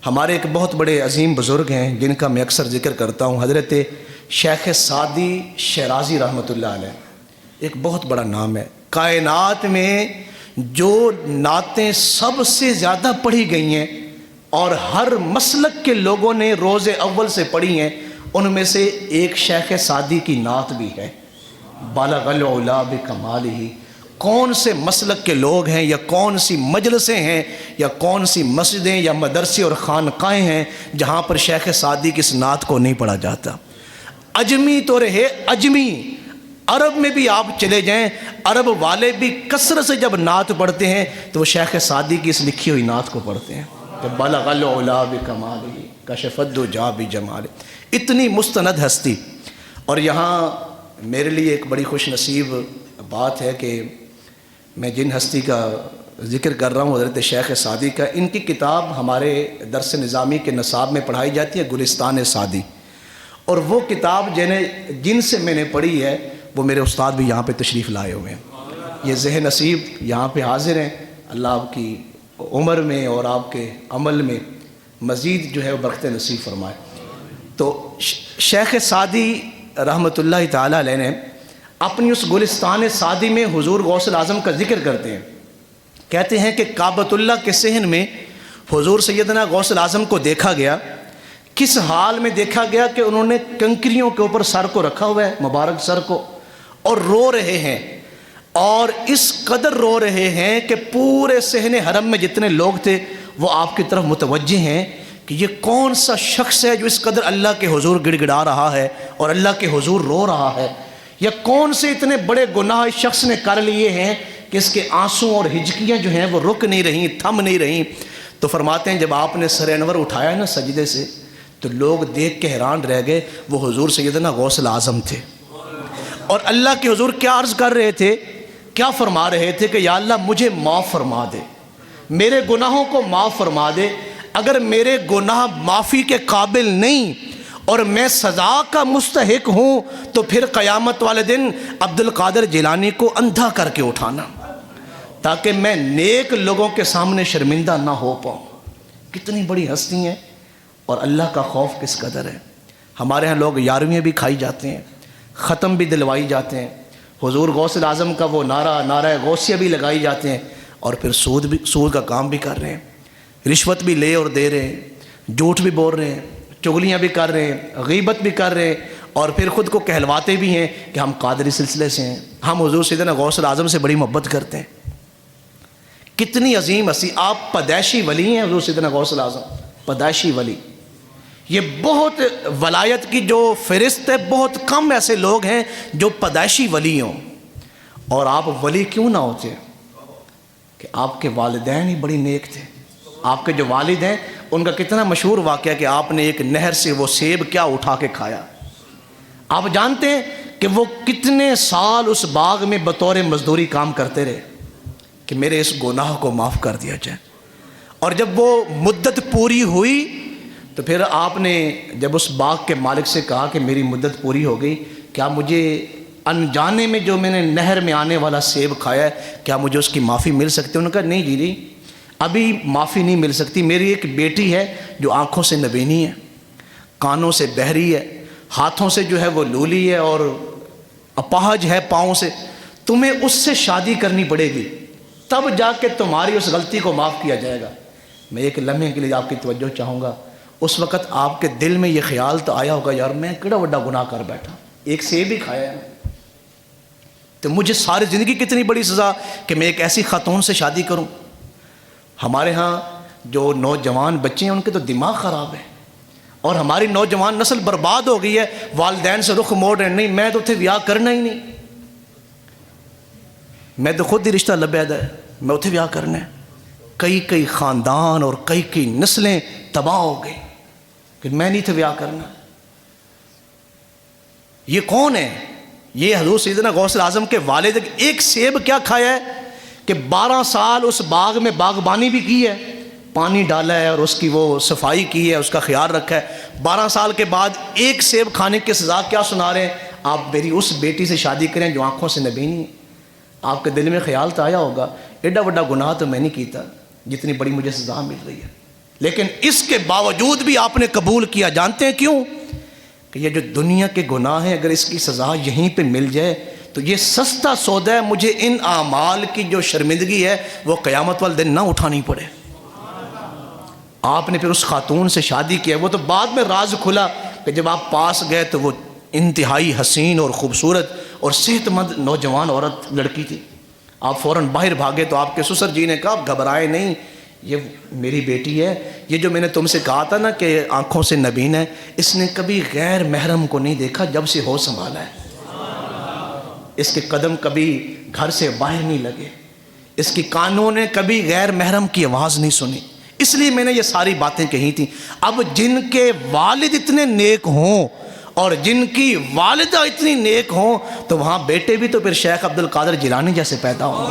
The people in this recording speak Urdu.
ہمارے ایک بہت بڑے عظیم بزرگ ہیں جن کا میں اکثر ذکر کرتا ہوں، حضرت شیخ سعدی شیرازی رحمۃ اللہ علیہ۔ ایک بہت بڑا نام ہے۔ کائنات میں جو نعتیں سب سے زیادہ پڑھی گئی ہیں اور ہر مسلک کے لوگوں نے روز اول سے پڑھی ہیں، ان میں سے ایک شیخ سعدی کی نعت بھی ہے، بالغ العلا بکمالہ۔ کون سے مسلک کے لوگ ہیں یا کون سی مجلسیں ہیں یا کون سی مسجدیں یا مدرسے اور خانقاہیں ہیں جہاں پر شیخ سعدی کی اس نعت کو نہیں پڑھا جاتا؟ اجمی تو رہے اجمی، عرب میں بھی آپ چلے جائیں، عرب والے بھی کثرت سے جب نعت پڑھتے ہیں تو وہ شیخ سعدی کی اس لکھی ہوئی نعت کو پڑھتے ہیں کہ بالغ العلا بکمالہ کشف الدجی بجمالہ۔ اتنی مستند ہستی۔ اور یہاں میرے لیے ایک بڑی خوش نصیب بات ہے کہ میں جن ہستی کا ذکر کر رہا ہوں، حضرت شیخ سعدی کا، ان کی کتاب ہمارے درس نظامی کے نصاب میں پڑھائی جاتی ہے، گلستان سعدی۔ اور وہ کتاب جن سے میں نے پڑھی ہے وہ میرے استاد بھی یہاں پہ تشریف لائے ہوئے ہیں۔ یہ ذہن نصیب یہاں پہ حاضر ہیں، اللہ آپ کی عمر میں اور آپ کے عمل میں مزید جو ہے وہ برکت نصیب فرمائے۔ تو شیخ سعدی رحمۃ اللہ تعالیٰ علیہ نے اپنی اس گلستان سعدی میں حضور غوث الاعظم کا ذکر کرتے ہیں۔ کہتے ہیں کہ کعبۃ اللہ کے صحن میں حضور سیدنا غوث الاعظم کو دیکھا گیا۔ کس حال میں دیکھا گیا کہ انہوں نے کنکریوں کے اوپر سر کو رکھا ہوا ہے، مبارک سر کو، اور رو رہے ہیں، اور اس قدر رو رہے ہیں کہ پورے صحن حرم میں جتنے لوگ تھے وہ آپ کی طرف متوجہ ہیں کہ یہ کون سا شخص ہے جو اس قدر اللہ کے حضور گڑ گڑا رہا ہے اور اللہ کے حضور رو رہا ہے، یا کون سے اتنے بڑے گناہ اس شخص نے کر لیے ہیں کہ اس کے آنسوں اور ہجکیاں جو ہیں وہ رک نہیں رہیں، تھم نہیں رہیں۔ تو فرماتے ہیں جب آپ نے سر انور اٹھایا نا سجدے سے تو لوگ دیکھ کے حیران رہ گئے، وہ حضور سیدنا غوث الاعظم تھے۔ اور اللہ کے حضور کیا عرض کر رہے تھے، کیا فرما رہے تھے کہ یا اللہ مجھے معاف فرما دے، میرے گناہوں کو معاف فرما دے۔ اگر میرے گناہ معافی کے قابل نہیں اور میں سزا کا مستحق ہوں تو پھر قیامت والے دن عبد القادر جیلانی کو اندھا کر کے اٹھانا تاکہ میں نیک لوگوں کے سامنے شرمندہ نہ ہو پاؤں۔ کتنی بڑی ہستی ہیں اور اللہ کا خوف کس قدر ہے۔ ہمارے ہاں لوگ یارویں بھی کھائی جاتے ہیں، ختم بھی دلوائی جاتے ہیں، حضور غوث الاعظم کا وہ نعرہ غوثیہ بھی لگائی جاتے ہیں، اور پھر سود کا کام بھی کر رہے ہیں، رشوت بھی لے اور دے رہے ہیں، جھوٹ بھی بول رہے ہیں، چغلیاں بھی کر رہے ہیں، غیبت بھی کر رہے ہیں، اور پھر خود کو کہلواتے بھی ہیں کہ ہم قادری سلسلے سے ہیں، ہم حضور سیدنا غوث الاعظم سے بڑی محبت کرتے ہیں۔ کتنی عظیم ہستی۔ آپ پیدائشی ولی ہیں حضور سیدنا غوث الاعظم، پیدائشی ولی۔ یہ بہت ولایت کی جو فہرست ہے، بہت کم ایسے لوگ ہیں جو پیدائشی ولی ہوں۔ اور آپ ولی کیوں نہ ہوتے کہ آپ کے والدین ہی بڑی نیک تھے۔ آپ کے جو والد ہیں ان کا کتنا مشہور واقعہ کہ آپ نے ایک نہر سے وہ سیب کیا اٹھا کے کھایا۔ آپ جانتے ہیں کہ وہ کتنے سال اس باغ میں بطور مزدوری کام کرتے رہے کہ میرے اس گناہ کو معاف کر دیا جائے۔ اور جب وہ مدت پوری ہوئی تو پھر آپ نے جب اس باغ کے مالک سے کہا کہ میری مدت پوری ہو گئی، کیا مجھے انجانے میں جو میں نے نہر میں آنے والا سیب کھایا ہے کیا مجھے اس کی معافی مل سکتی ہے؟ انہوں نے کہا نہیں جی ابھی معافی نہیں مل سکتی، میری ایک بیٹی ہے جو آنکھوں سے نبینی ہے، کانوں سے بہری ہے، ہاتھوں سے جو ہے وہ لولی ہے اور اپاہج ہے پاؤں سے، تمہیں اس سے شادی کرنی پڑے گی تب جا کے تمہاری اس غلطی کو معاف کیا جائے گا۔ میں ایک لمحے کے لیے آپ کی توجہ چاہوں گا، اس وقت آپ کے دل میں یہ خیال تو آیا ہوگا یار میں کیڑا بڑا گناہ کر بیٹھا، ایک سیب ہی کھایا ہے تو مجھے ساری زندگی کتنی بڑی سزا کہ میں ایک ایسی خاتون سے شادی کروں۔ ہمارے ہاں جو نوجوان بچے ہیں ان کے تو دماغ خراب ہے، اور ہماری نوجوان نسل برباد ہو گئی ہے، والدین سے رخ موڑ رہے نہیں میں تو اتنے بیاہ کرنا ہی نہیں، میں تو خود ہی رشتہ لبید ہے، میں اتنے بیاہ کرنا ہے۔ کئی خاندان اور کئی نسلیں تباہ ہو گئی کہ میں نہیں تھے بیاہ کرنا۔ یہ کون ہے؟ یہ حضور سیدنا غوث الاعظم کے والد۔ ایک سیب کیا کھایا ہے کہ 12 سال اس باغ میں باغبانی بھی کی ہے، پانی ڈالا ہے اور اس کی وہ صفائی کی ہے، اس کا خیال رکھا ہے۔ 12 سال کے بعد ایک سیب کھانے کی سزا کیا سنا رہے ہیں؟ آپ میری اس بیٹی سے شادی کریں جو آنکھوں سے نبینی ہے۔ آپ کے دل میں خیال تو آیا ہوگا ایڈا بڑا گناہ تو میں نہیں کیتا جتنی بڑی مجھے سزا مل رہی ہے۔ لیکن اس کے باوجود بھی آپ نے قبول کیا. جانتے ہیں کیوں؟ کہ یہ جو دنیا کے گناہ ہیں اگر اس کی سزا یہیں پہ مل جائے تو یہ سستا سودا ہے, مجھے ان اعمال کی جو شرمندگی ہے وہ قیامت والے دن نہ اٹھانی پڑے. آپ نے پھر اس خاتون سے شادی کیا. وہ تو بعد میں راز کھلا کہ جب آپ پاس گئے تو وہ انتہائی حسین اور خوبصورت اور صحت مند نوجوان عورت لڑکی تھی. آپ فوراً باہر بھاگے تو آپ کے سسر جی نے کہا گھبرائے نہیں, یہ میری بیٹی ہے, یہ جو میں نے تم سے کہا تھا نا کہ آنکھوں سے نبین ہے, اس نے کبھی غیر محرم کو نہیں دیکھا جب سے ہوش سنبھالا ہے. اس کے قدم کبھی گھر سے باہر نہیں لگے, اس کی کانوں نے کبھی غیر محرم کی آواز نہیں سنی. اس لیے میں نے یہ ساری باتیں کہی تھیں. اب جن کے والد اتنے نیک ہوں اور جن کی والدہ اتنی نیک ہوں تو وہاں بیٹے بھی تو پھر شیخ عبد القادر جیلانی جیسے پیدا ہوں.